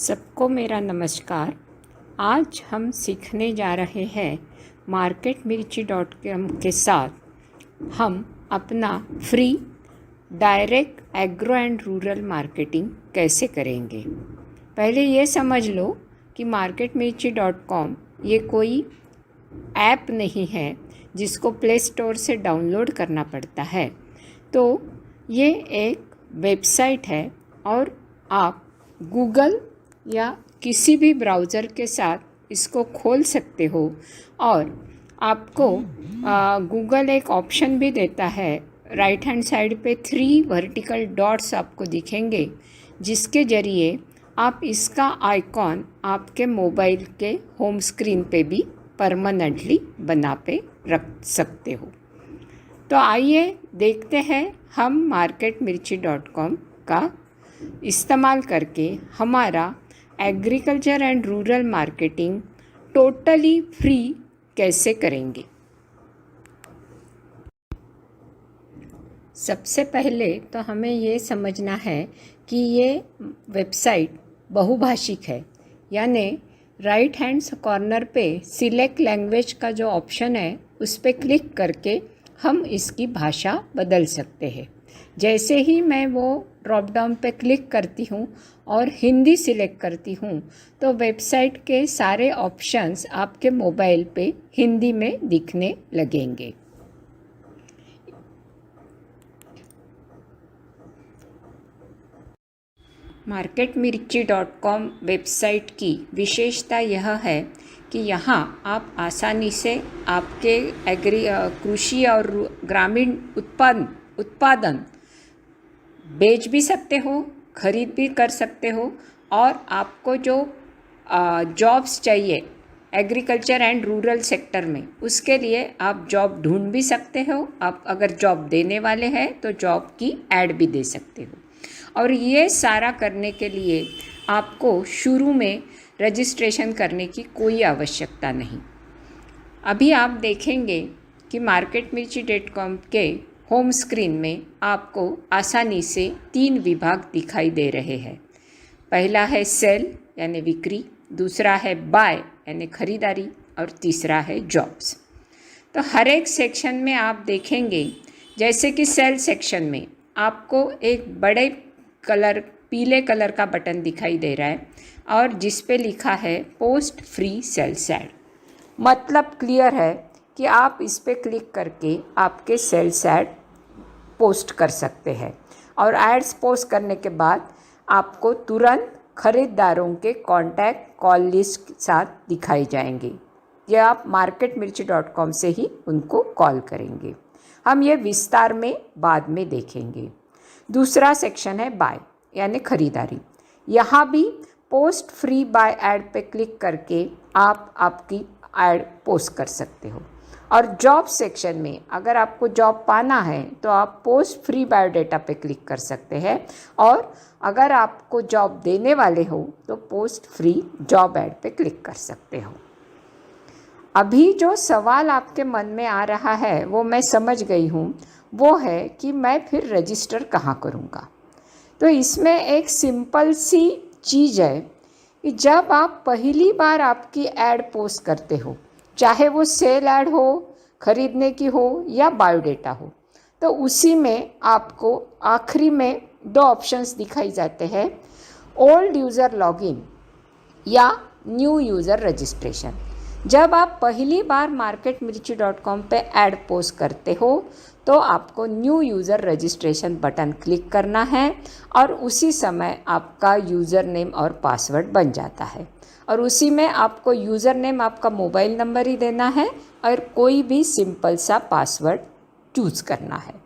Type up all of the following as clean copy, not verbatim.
सबको मेरा नमस्कार। आज हम सीखने जा रहे हैं marketmirchi.com के साथ हम अपना free direct agro and rural marketing कैसे करेंगे। पहले ये समझ लो कि marketmirchi.com ये कोई ऐप नहीं है जिसको प्ले स्टोर से डाउनलोड करना पड़ता है। तो ये एक वेबसाइट है और आप गूगल या किसी भी ब्राउज़र के साथ इसको खोल सकते हो और आपको गूगल एक ऑप्शन भी देता है। राइट हैंड साइड पे 3 वर्टिकल डॉट्स आपको दिखेंगे जिसके ज़रिए आप इसका आइकॉन आपके मोबाइल के होम स्क्रीन पे भी परमानेंटली बना पे रख सकते हो। तो आइए देखते हैं हम marketmirchi.com का इस्तेमाल करके हमारा agriculture and rural marketing totally free कैसे करेंगे। सबसे पहले तो हमें ये समझना है कि ये वेबसाइट बहुभाषिक है, यानी राइट हैंड कॉर्नर पे सिलेक्ट लैंग्वेज का जो ऑप्शन है उस पर क्लिक करके हम इसकी भाषा बदल सकते हैं। जैसे ही मैं वो ड्रॉप डाउन पे क्लिक करती हूँ और हिंदी सिलेक्ट करती हूँ तो वेबसाइट के सारे ऑप्शंस आपके मोबाइल पे हिंदी में दिखने लगेंगे। marketmirchi.com वेबसाइट की विशेषता यह है कि यहाँ आप आसानी से आपके कृषि और ग्रामीण उत्पादन बेच भी सकते हो, खरीद भी कर सकते हो और आपको जो जॉब्स चाहिए एग्रीकल्चर एंड रूरल सेक्टर में उसके लिए आप जॉब ढूंढ भी सकते हो। आप अगर जॉब देने वाले हैं तो जॉब की ऐड भी दे सकते हो। और ये सारा करने के लिए आपको शुरू में रजिस्ट्रेशन करने की कोई आवश्यकता नहीं। अभी आप देखेंगे कि marketmirchi.com के होम स्क्रीन में आपको आसानी से 3 विभाग दिखाई दे रहे हैं। पहला है सेल यानी बिक्री, दूसरा है बाय यानी खरीदारी और तीसरा है जॉब्स। तो हर एक सेक्शन में आप देखेंगे, जैसे कि सेल सेक्शन में आपको एक बड़े पीले कलर का बटन दिखाई दे रहा है और जिस पे लिखा है पोस्ट फ्री सेल्स ऐड। मतलब क्लियर है कि आप इस पे क्लिक करके आपके सेल्स ऐड पोस्ट कर सकते हैं और एड्स पोस्ट करने के बाद आपको तुरंत खरीदारों के कॉन्टैक्ट कॉल लिस्ट के साथ दिखाई जाएंगे। ये आप marketmirchi.com से ही उनको कॉल करेंगे। हम ये विस्तार में बाद में देखेंगे। दूसरा सेक्शन है बाय यानी खरीदारी। यहाँ भी पोस्ट फ्री बाय ऐड पे क्लिक करके आप आपकी ऐड पोस्ट कर सकते हो। और जॉब सेक्शन में अगर आपको जॉब पाना है तो आप पोस्ट फ्री बायोडाटा पे क्लिक कर सकते हैं और अगर आपको जॉब देने वाले हो तो पोस्ट फ्री जॉब ऐड पे क्लिक कर सकते हो। अभी जो सवाल आपके मन में आ रहा है वो मैं समझ गई हूँ, वो है कि मैं फिर रजिस्टर कहाँ करूँगा। तो इसमें एक सिंपल सी चीज़ है कि जब आप पहली बार आपकी ऐड पोस्ट करते हो, चाहे वो सेल ऐड हो, खरीदने की हो या बायोडेटा हो, तो उसी में आपको आखिरी में 2 ऑप्शंस दिखाई जाते हैं, ओल्ड यूज़र लॉगिन या न्यू यूज़र रजिस्ट्रेशन। जब आप पहली बार marketmirchi.com पे ऐड पोस्ट करते हो तो आपको new user registration button click करना है और उसी समय आपका यूज़र नेम और पासवर्ड बन जाता है और उसी में आपको यूज़र नेम आपका मोबाइल नंबर ही देना है और कोई भी सिंपल सा पासवर्ड चूज़ करना है।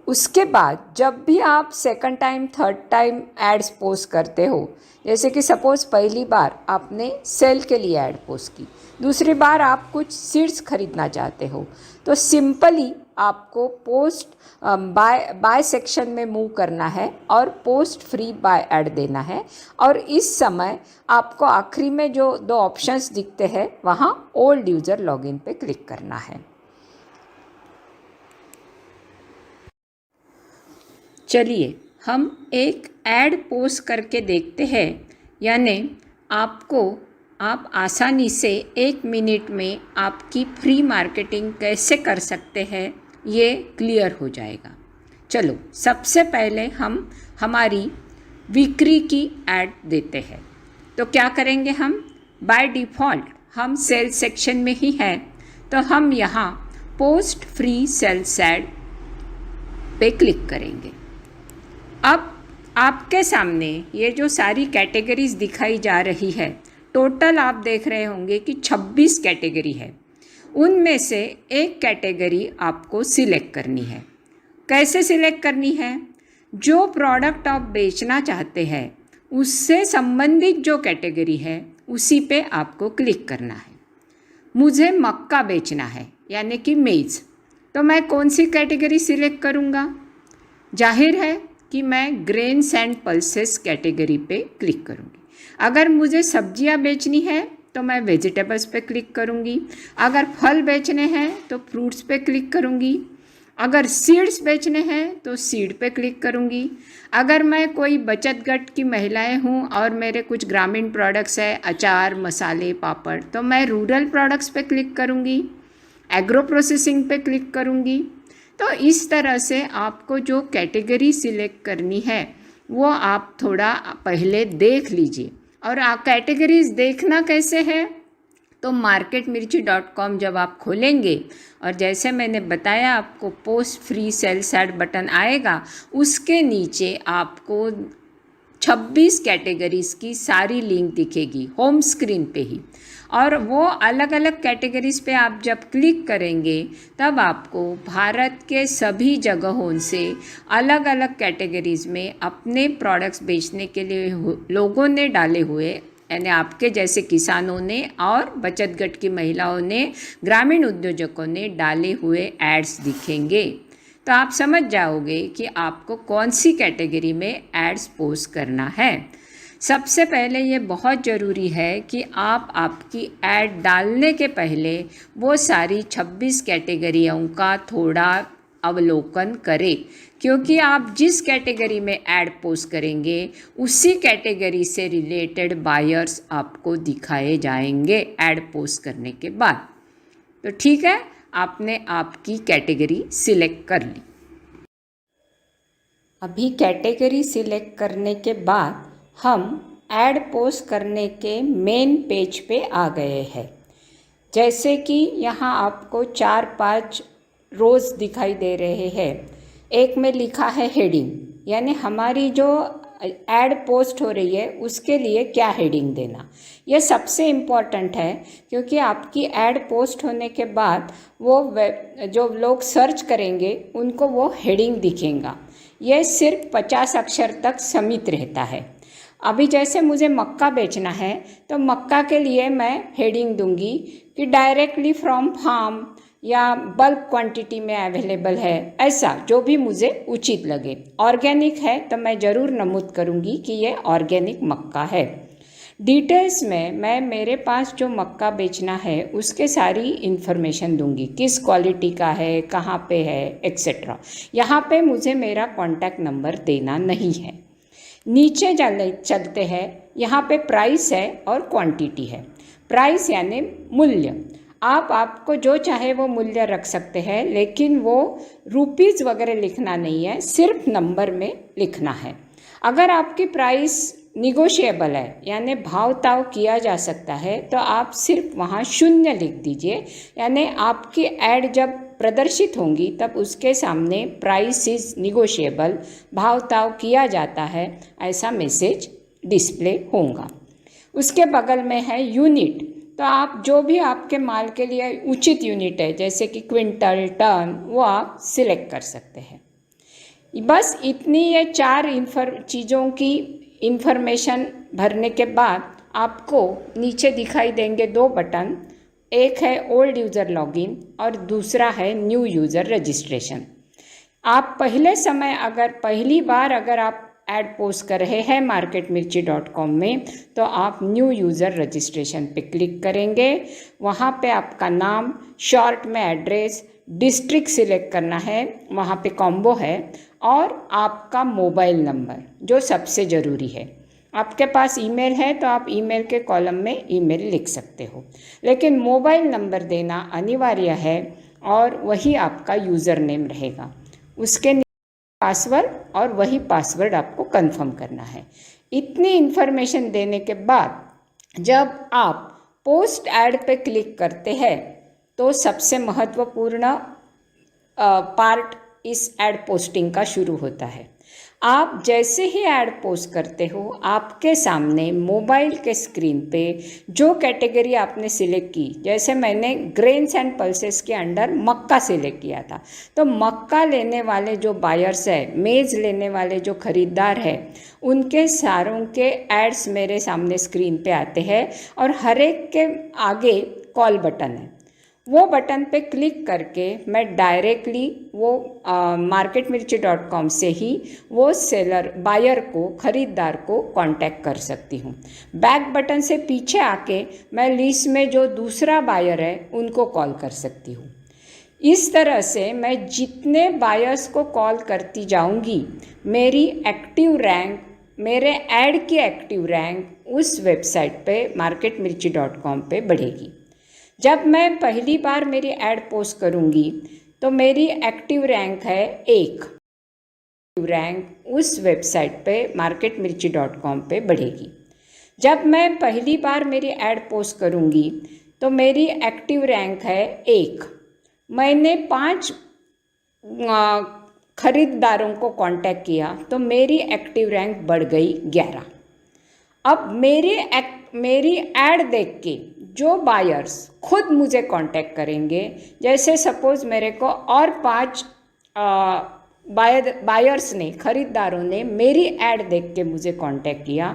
उसके बाद जब भी आप second time third time ads post करते हो, जैसे कि सपोज़ पहली बार आपने सेल के लिए ऐड पोस्ट की, दूसरी बार आप कुछ सीड्स खरीदना चाहते हो, तो सिंपली आपको पोस्ट बाय सेक्शन में मूव करना है और पोस्ट फ्री बाय ऐड देना है और इस समय आपको आखिरी में जो 2 ऑप्शंस दिखते हैं वहाँ ओल्ड यूज़र लॉगिन पे क्लिक करना है। चलिए हम एक ऐड पोस्ट करके देखते हैं, यानी आप आसानी से 1 मिनट में आपकी फ्री मार्केटिंग कैसे कर सकते हैं ये क्लियर हो जाएगा। चलो, सबसे पहले हम हमारी बिक्री की ऐड देते हैं। तो क्या करेंगे हम? बाय डिफ़ॉल्ट हम सेल्स सेक्शन में ही हैं, तो हम यहाँ पोस्ट फ्री सेल्स ऐड पे क्लिक करेंगे। अब आपके सामने ये जो सारी कैटेगरीज दिखाई जा रही है, टोटल आप देख रहे होंगे कि 26 कैटेगरी है। उनमें से एक कैटेगरी आपको सिलेक्ट करनी है। कैसे सिलेक्ट करनी है? जो प्रोडक्ट आप बेचना चाहते हैं उससे संबंधित जो कैटेगरी है उसी पे आपको क्लिक करना है। मुझे मक्का बेचना है, यानी कि मेज़, तो मैं कौन सी कैटेगरी सिलेक्ट करूँगा? जाहिर है कि मैं ग्रेन्स एंड पल्सेस कैटेगरी पे क्लिक करूँगी। अगर मुझे सब्जियां बेचनी है तो मैं वेजिटेबल्स पे क्लिक करूँगी। अगर फल बेचने हैं तो फ्रूट्स पे क्लिक करूँगी। अगर सीड्स बेचने हैं तो सीड पे क्लिक करूँगी। अगर मैं कोई बचत गट की महिलाएं हूँ और मेरे कुछ ग्रामीण प्रोडक्ट्स है, अचार, मसाले, पापड़, तो मैं रूरल प्रोडक्ट्स पे क्लिक करूँगी। एग्रो प्रोसेसिंग पे क्लिक करूँगी। तो इस तरह से आपको जो कैटेगरी सिलेक्ट करनी है वो आप थोड़ा पहले देख लीजिए। और कैटेगरीज देखना कैसे है? तो marketmirchi.com जब आप खोलेंगे और जैसे मैंने बताया आपको post free sales add button आएगा, उसके नीचे आपको 26 कैटेगरीज की सारी लिंक दिखेगी होम स्क्रीन पे ही। और वो अलग अलग कैटेगरीज पे आप जब क्लिक करेंगे तब आपको भारत के सभी जगहों से अलग अलग कैटेगरीज में अपने प्रोडक्ट्स बेचने के लिए लोगों ने डाले हुए, यानी आपके जैसे किसानों ने और बचत गट की महिलाओं ने, ग्रामीण उद्योजकों ने डाले हुए एड्स दिखेंगे। तो आप समझ जाओगे कि आपको कौन सी कैटेगरी में एड्स पोस्ट करना है। सबसे पहले ये बहुत ज़रूरी है कि आप आपकी ऐड डालने के पहले वो सारी 26 कैटेगरियों का थोड़ा अवलोकन करें, क्योंकि आप जिस कैटेगरी में ऐड पोस्ट करेंगे उसी कैटेगरी से रिलेटेड बायर्स आपको दिखाए जाएंगे ऐड पोस्ट करने के बाद। तो ठीक है, आपने आपकी कैटेगरी सिलेक्ट कर ली। अभी कैटेगरी सिलेक्ट करने के बाद हम ऐड पोस्ट करने के मेन पेज पे आ गए हैं। जैसे कि यहाँ आपको 4-5 रोज़ दिखाई दे रहे हैं। एक में लिखा है हेडिंग, यानी हमारी जो ऐड पोस्ट हो रही है उसके लिए क्या हेडिंग देना। यह सबसे इम्पॉर्टेंट है, क्योंकि आपकी ऐड पोस्ट होने के बाद वो जो लोग सर्च करेंगे उनको वो हेडिंग दिखेगा। यह सिर्फ 50 अक्षर तक सीमित रहता है। अभी जैसे मुझे मक्का बेचना है तो मक्का के लिए मैं हेडिंग दूंगी कि डायरेक्टली फ्रॉम फार्म या बल्क क्वांटिटी में अवेलेबल है, ऐसा जो भी मुझे उचित लगे। ऑर्गेनिक है तो मैं ज़रूर नमूद करूंगी कि ये ऑर्गेनिक मक्का है। डिटेल्स में मैं मेरे पास जो मक्का बेचना है उसके सारी इन्फॉर्मेशन दूंगी, किस क्वालिटी का है, कहाँ पे है, एक्सेट्रा। यहाँ पे मुझे मेरा कॉन्टैक्ट नंबर देना नहीं है। नीचे चलते हैं, यहाँ पे प्राइस है और क्वांटिटी है। प्राइस यानी मूल्य, आपको जो चाहे वो मूल्य रख सकते हैं, लेकिन वो रुपीज़ वगैरह लिखना नहीं है, सिर्फ नंबर में लिखना है। अगर आपकी प्राइस निगोशिएबल है, यानी भाव ताव किया जा सकता है, तो आप सिर्फ वहाँ 0 लिख दीजिए। यानी आपकी ऐड जब प्रदर्शित होंगी तब उसके सामने प्राइस इज़ निगोशिएबल, भाव ताव किया जाता है, ऐसा मैसेज डिस्प्ले होगा। उसके बगल में है यूनिट, तो आप जो भी आपके माल के लिए उचित यूनिट है, जैसे कि क्विंटल, टन, वो आप सिलेक्ट कर सकते हैं। बस इतनी ये 4 चीज़ों की इन्फॉर्मेशन भरने के बाद आपको नीचे दिखाई देंगे 2 बटन। एक है ओल्ड यूज़र लॉगिन और दूसरा है न्यू यूज़र रजिस्ट्रेशन। आप पहली बार अगर आप ऐड पोस्ट कर रहे हैं marketmirchi.com में, तो आप न्यू यूज़र रजिस्ट्रेशन पे क्लिक करेंगे। वहाँ पे आपका नाम, शॉर्ट में एड्रेस, डिस्ट्रिक्ट सिलेक्ट करना है, वहाँ पे कॉम्बो है, और आपका मोबाइल नंबर जो सबसे ज़रूरी है। आपके पास ईमेल है तो आप ईमेल के कॉलम में ईमेल लिख सकते हो, लेकिन मोबाइल नंबर देना अनिवार्य है और वही आपका यूज़र नेम रहेगा। उसके पासवर्ड और वही पासवर्ड आपको कंफर्म करना है। इतनी इन्फॉर्मेशन देने के बाद जब आप पोस्ट ऐड पे क्लिक करते हैं तो सबसे महत्वपूर्ण पार्ट इस ऐड पोस्टिंग का शुरू होता है। आप जैसे ही ऐड पोस्ट करते हो, आपके सामने मोबाइल के स्क्रीन पे जो कैटेगरी आपने सिलेक्ट की, जैसे मैंने ग्रेन्स एंड पल्सेस के अंडर मक्का सिलेक्ट किया था, तो मक्का लेने वाले जो बायर्स है, मेज़ लेने वाले जो ख़रीदार है, उनके सारों के एड्स मेरे सामने स्क्रीन पे आते हैं और हर एक के आगे कॉल बटन है। वो बटन पे क्लिक करके मैं डायरेक्टली वो marketmirchi.com से ही वो सेलर बायर को, ख़रीदार को कांटेक्ट कर सकती हूँ। बैक बटन से पीछे आके मैं लिस्ट में जो दूसरा बायर है उनको कॉल कर सकती हूँ। इस तरह से मैं जितने बायर्स को कॉल करती जाऊँगी, मेरी एक्टिव रैंक, मेरे ऐड की एक्टिव रैंक उस वेबसाइट पे marketmirchi.com पे बढ़ेगी। जब मैं पहली बार मेरी ऐड पोस्ट करूँगी तो मेरी एक्टिव रैंक है 1, रैंक उस वेबसाइट पे marketmirchi.com पे बढ़ेगी। जब मैं पहली बार मेरी ऐड पोस्ट करूँगी तो मेरी एक्टिव रैंक है 1। मैंने 5 खरीदारों को कांटेक्ट किया तो मेरी एक्टिव रैंक बढ़ गई 11। अब मेरी ऐड देख के जो बायर्स खुद मुझे कांटेक्ट करेंगे, जैसे सपोज़ मेरे को और 5 बायर्स ने, ख़रीदारों ने मेरी ऐड देख के मुझे कांटेक्ट किया,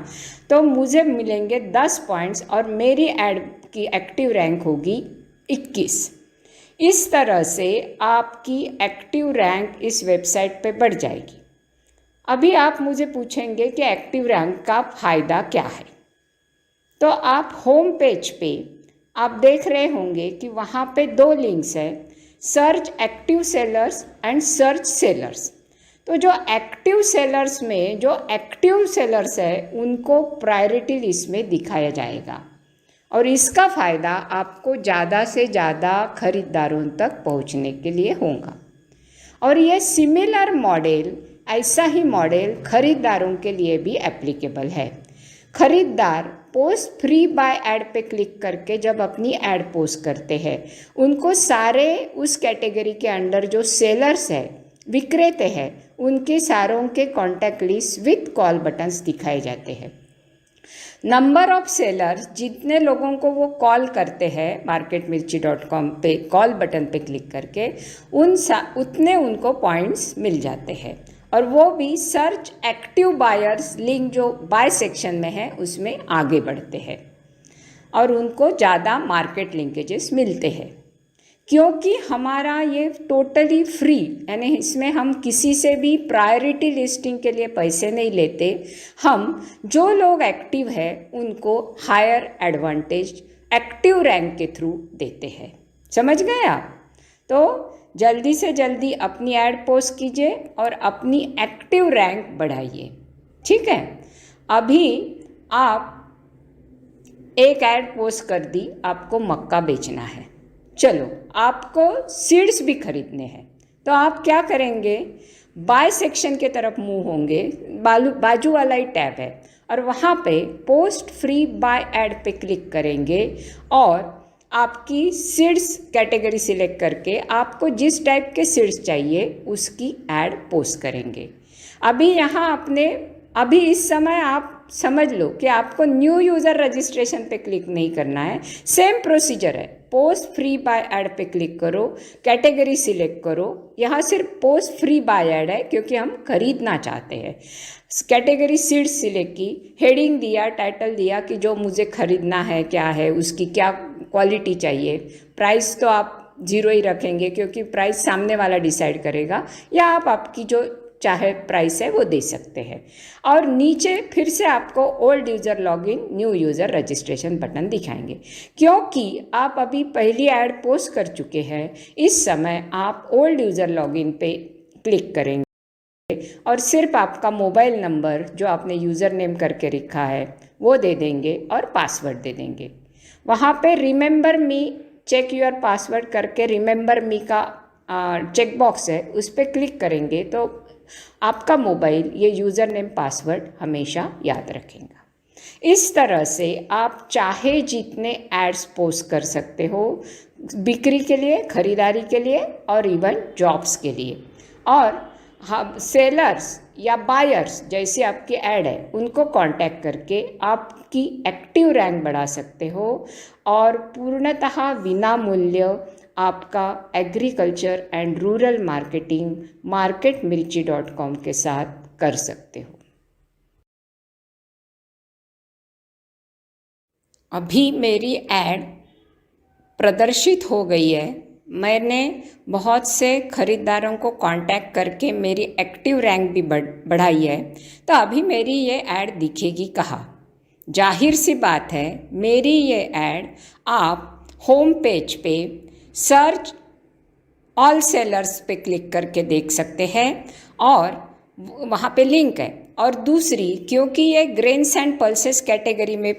तो मुझे मिलेंगे 10 पॉइंट्स और मेरी ऐड की एक्टिव रैंक होगी 21। इस तरह से आपकी एक्टिव रैंक इस वेबसाइट पे बढ़ जाएगी। अभी आप मुझे पूछेंगे कि एक्टिव रैंक का फ़ायदा क्या है, तो आप होम पेज पे आप देख रहे होंगे कि वहाँ पे 2 लिंक्स है, search active sellers and search sellers. तो जो एक्टिव सेलर्स में जो एक्टिव सेलर्स है उनको प्रायोरिटी लिस्ट में दिखाया जाएगा और इसका फ़ायदा आपको ज़्यादा से ज़्यादा खरीदारों तक पहुँचने के लिए होगा। और ये सिमिलर मॉडल, ऐसा ही मॉडल खरीदारों के लिए भी एप्लीकेबल है। खरीदार पोस्ट फ्री बाय ऐड पे क्लिक करके जब अपनी ऐड पोस्ट करते हैं, उनको सारे उस कैटेगरी के अंडर जो सेलर्स है, विक्रेता है, उनके सारों के contact list with call buttons दिखाए जाते हैं। नंबर ऑफ सेलर्स, जितने लोगों को वो कॉल करते हैं marketmirchi.com पे कॉल बटन पे क्लिक करके, उतने उनको पॉइंट्स मिल जाते हैं। और वो भी सर्च एक्टिव बायर्स लिंक जो बाय सेक्शन में है उसमें आगे बढ़ते हैं और उनको ज़्यादा मार्केट लिंकेजेस मिलते हैं। क्योंकि हमारा ये टोटली फ्री, यानी इसमें हम किसी से भी प्रायोरिटी लिस्टिंग के लिए पैसे नहीं लेते, हम जो लोग एक्टिव है उनको हायर एडवांटेज एक्टिव रैंक के थ्रू देते हैं। समझ गए आप? तो जल्दी से जल्दी अपनी ऐड पोस्ट कीजिए और अपनी एक्टिव रैंक बढ़ाइए। ठीक है, अभी आप एक ऐड पोस्ट कर दी, आपको मक्का बेचना है, चलो आपको सीड्स भी खरीदने हैं, तो आप क्या करेंगे, बाय सेक्शन के तरफ मूव होंगे, बाजू वाला ही टैब है और वहाँ पे पोस्ट फ्री बाय ऐड पे क्लिक करेंगे और आपकी सीड्स कैटेगरी सिलेक्ट करके आपको जिस टाइप के सीड्स चाहिए उसकी ऐड पोस्ट करेंगे। अभी इस समय आप समझ लो कि आपको न्यू यूज़र रजिस्ट्रेशन पे क्लिक नहीं करना है, सेम प्रोसीजर है। पोस्ट फ्री बाय ऐड पे क्लिक करो, कैटेगरी सिलेक्ट करो, यहाँ सिर्फ पोस्ट फ्री बाय ऐड है क्योंकि हम खरीदना चाहते हैं। कैटेगरी सीड्स सिलेक्ट की, हेडिंग दिया, टाइटल दिया कि जो मुझे खरीदना है क्या है, उसकी क्या क्वालिटी चाहिए, प्राइस तो आप 0 ही रखेंगे क्योंकि प्राइस सामने वाला डिसाइड करेगा, या आप आपकी जो चाहे प्राइस है वो दे सकते हैं। और नीचे फिर से आपको old user login new user registration button दिखाएंगे, क्योंकि आप अभी पहली ऐड पोस्ट कर चुके हैं। इस समय आप ओल्ड यूज़र लॉगिन पे क्लिक करेंगे और सिर्फ आपका मोबाइल नंबर जो आपने यूज़र नेम करके रखा है वो दे देंगे और पासवर्ड दे देंगे। वहाँ पे remember me check your password करके रिमेंबर मी का चेक बॉक्स है, उस पर क्लिक करेंगे तो आपका मोबाइल ये यूज़र नेम पासवर्ड हमेशा याद रखेगा। इस तरह से आप चाहे जितने एड्स पोस्ट कर सकते हो, बिक्री के लिए, ख़रीदारी के लिए और इवन जॉब्स के लिए। और हम सेलर्स या बायर्स जैसे आपकी ऐड है उनको कांटेक्ट करके आपकी एक्टिव रैंक बढ़ा सकते हो और पूर्णतः विना मूल्य आपका agriculture and rural marketing marketmirchi.com के साथ कर सकते हो। अभी मेरी ऐड प्रदर्शित हो गई है। मैंने बहुत से खरीदारों को कांटेक्ट करके मेरी एक्टिव रैंक भी बढ़ाई है, तो अभी मेरी ये ऐड दिखेगी कहाँ? जाहिर सी बात है, मेरी ये ऐड आप होम पेज पे सर्च ऑल सेलर्स पे क्लिक करके देख सकते हैं और वहाँ पे लिंक है। और दूसरी, क्योंकि ये ग्रेन्स एंड पल्सेस कैटेगरी में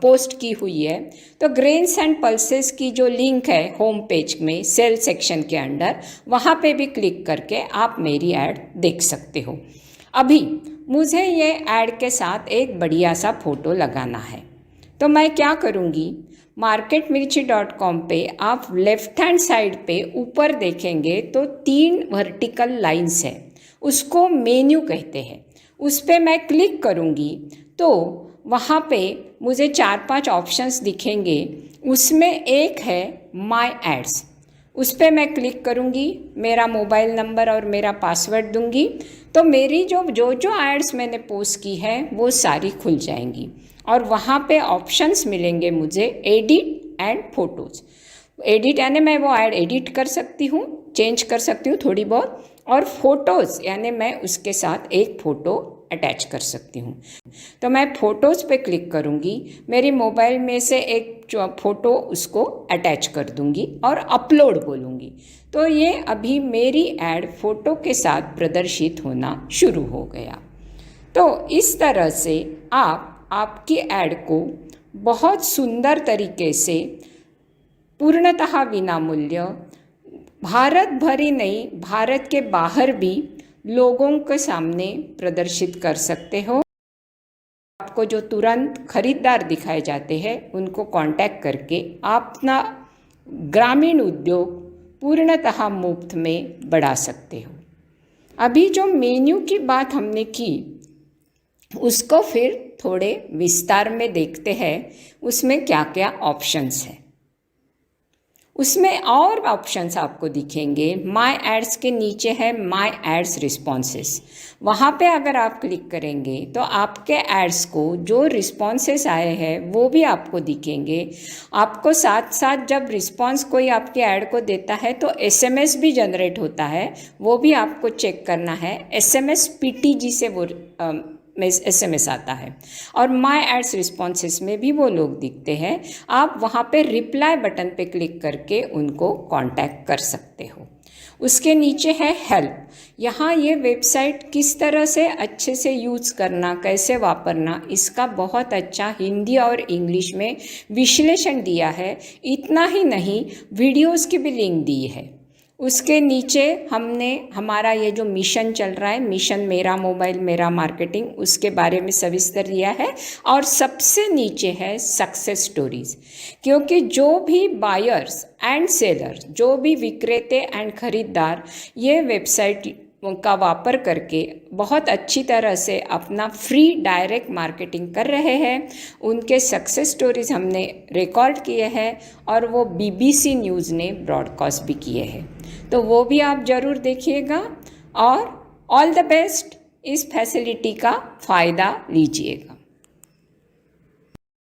पोस्ट की हुई है, तो ग्रेन्स एंड पल्सेस की जो लिंक है होम पेज में सेल सेक्शन के अंडर, वहाँ पे भी क्लिक करके आप मेरी ऐड देख सकते हो। अभी मुझे ये ऐड के साथ एक बढ़िया सा फ़ोटो लगाना है, तो मैं क्या करूँगी, marketmirchi.com पे आप लेफ़्ट हैंड साइड पे ऊपर देखेंगे तो 3 वर्टिकल लाइंस है, उसको मेन्यू कहते हैं। उस पर मैं क्लिक करूँगी तो वहाँ पे मुझे 4-5 ऑप्शंस दिखेंगे। उसमें एक है माय एड्स, उस पर मैं क्लिक करूँगी, मेरा मोबाइल नंबर और मेरा पासवर्ड दूँगी तो मेरी जो एड्स मैंने पोस्ट की है वो सारी खुल जाएंगी। और वहाँ पे ऑप्शंस मिलेंगे मुझे एडिट एंड फोटोज़। एडिट यानी मैं वो ऐड एडिट कर सकती हूँ, चेंज कर सकती हूँ थोड़ी बहुत, और फोटोज़ यानी मैं उसके साथ एक फ़ोटो अटैच कर सकती हूँ। तो मैं फ़ोटोज़ पे क्लिक करूँगी, मेरी मोबाइल में से एक फ़ोटो उसको अटैच कर दूँगी और अपलोड बोलूँगी, तो ये अभी मेरी ऐड फ़ोटो के साथ प्रदर्शित होना शुरू हो गया। तो इस तरह से आप आपकी ऐड को बहुत सुंदर तरीके से पूर्णतः विना मूल्य भारत भर ही नहीं, भारत के बाहर भी लोगों के सामने प्रदर्शित कर सकते हो। आपको जो तुरंत खरीदार दिखाए जाते हैं उनको कांटेक्ट करके आप अपना ग्रामीण उद्योग पूर्णतः मुफ्त में बढ़ा सकते हो। अभी जो मेन्यू की बात हमने की उसको फिर थोड़े विस्तार में देखते हैं, उसमें क्या क्या ऑप्शंस हैं। उसमें और ऑप्शंस आपको दिखेंगे। माय एड्स के नीचे है माय एड्स रिस्पॉन्सेस, वहाँ पे अगर आप क्लिक करेंगे तो आपके एड्स को जो रिस्पॉन्सेस आए हैं वो भी आपको दिखेंगे। आपको साथ साथ जब रिस्पॉन्स कोई आपके ऐड को देता है तो SMS भी जनरेट होता है, वो भी आपको चेक करना है। SMS PTG से वो SMS आता है और माय एड्स रिस्पॉन्सेस में भी वो लोग दिखते हैं। आप वहाँ पे रिप्लाई बटन पे क्लिक करके उनको कांटेक्ट कर सकते हो। उसके नीचे है हेल्प, यहाँ ये वेबसाइट किस तरह से अच्छे से यूज़ करना, कैसे वापरना, इसका बहुत अच्छा हिंदी और इंग्लिश में विश्लेषण दिया है। इतना ही नहीं, वीडियोज़ की भी लिंक दी है। उसके नीचे हमने हमारा ये जो मिशन चल रहा है, मिशन मेरा मोबाइल मेरा मार्केटिंग, उसके बारे में सविस्तर दिया है। और सबसे नीचे है सक्सेस स्टोरीज़, क्योंकि जो भी बायर्स एंड सेलर्स, जो भी विक्रेते एंड खरीदार ये वेबसाइट का वापर करके बहुत अच्छी तरह से अपना फ्री डायरेक्ट मार्केटिंग कर रहे हैं, उनके सक्सेस स्टोरीज़ हमने रिकॉर्ड किए हैं और वो BBC न्यूज़ ने ब्रॉडकास्ट भी किए हैं, तो वो भी आप ज़रूर देखिएगा और ऑल द बेस्ट, इस फैसिलिटी का फ़ायदा लीजिएगा।